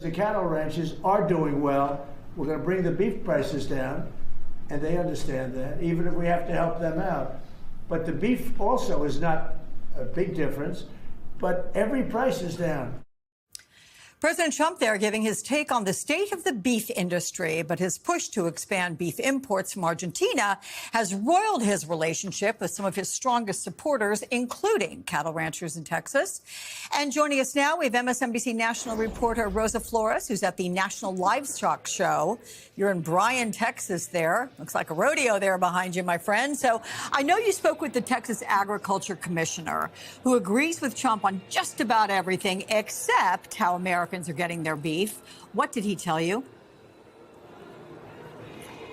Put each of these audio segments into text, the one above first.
The cattle ranchers are doing well. We're going to bring the beef prices down, and they understand that, even if we have to help them out. But the beef also is not a big difference, but every price is down. President Trump there giving his take on the state of the beef industry, but his push to expand beef imports from Argentina has roiled his relationship with some of his strongest supporters, including cattle ranchers in Texas. And joining us now, we have MSNBC national reporter Rosa Flores, who's at the National Livestock Show. You're in Bryan, Texas there. Looks like a rodeo there behind you, my friend. So I know you spoke with the Texas Agriculture Commissioner, who agrees with Trump on just about everything except how Americans are getting their beef. What did he tell you?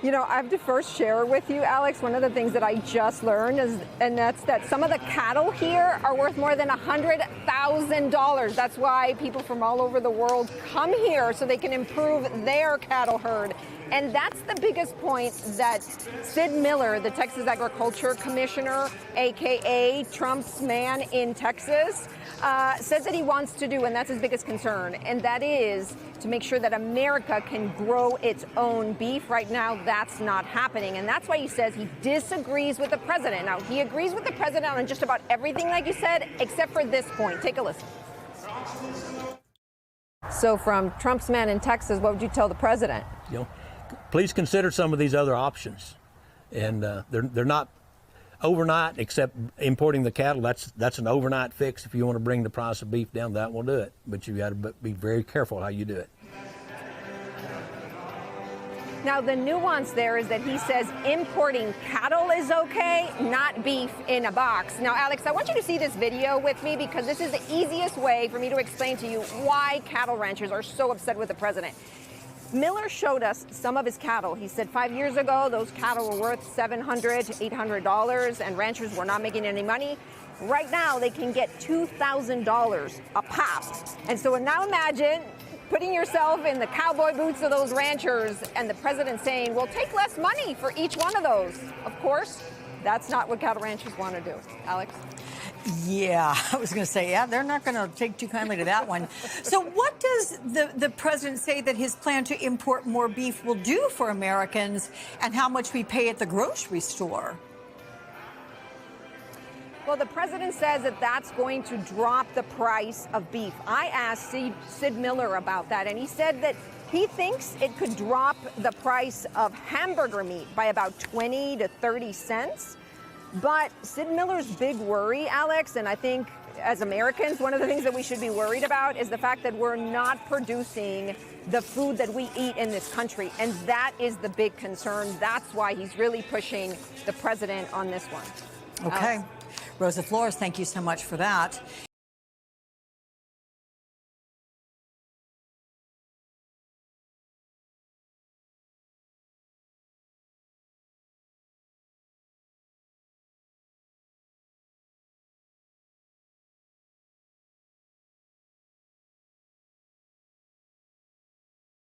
You know, I have to first share with you, Alex, one of the things that I just learned is, and that's that some of the cattle here are worth more than $100,000. That's why people from all over the world come here so they can improve their cattle herd. And that's the biggest point that Sid Miller, the Texas Agriculture Commissioner, aka Trump's man in Texas, says that he wants to do, and that's his biggest concern, and that is to make sure that America can grow its own beef. Right now, that's not happening, and that's why he says he disagrees with the president. Now, he agrees with the president on just about everything, like you said, except for this point. Take a listen. So from Trump's man in Texas, what would you tell the president? You know, please consider some of these other options, and they're not overnight, except importing the cattle. That's an overnight fix. If you want to bring the price of beef down, that will do it. But you got to be very careful how you do it. Now, the nuance there is that he says importing cattle is okay, not beef in a box. Now, Alex, I want you to see this video with me because this is the easiest way for me to explain to you why cattle ranchers are so upset with the president. Miller showed us some of his cattle. He said 5 years ago, those cattle were worth $700 to $800, and ranchers were not making any money. Right now, they can get $2,000 a pop. And so now imagine putting yourself in the cowboy boots of those ranchers and the president saying, well, take less money for each one of those. Of course, that's not what cattle ranchers want to do. Alex? Yeah, I was going to say, yeah, they're not going to take too kindly to that one. So what does the president say that his plan to import more beef will do for Americans and how much we pay at the grocery store? Well, the president says that that's going to drop the price of beef. I asked Sid Miller about that, and he said that he thinks it could drop the price of hamburger meat by about 20 to 30 cents. But Sid Miller's big worry, Alex, and I think as Americans, one of the things that we should be worried about is the fact that we're not producing the food that we eat in this country. And that is the big concern. That's why he's really pushing the president on this one. Okay. Rosa Flores, thank you so much for that.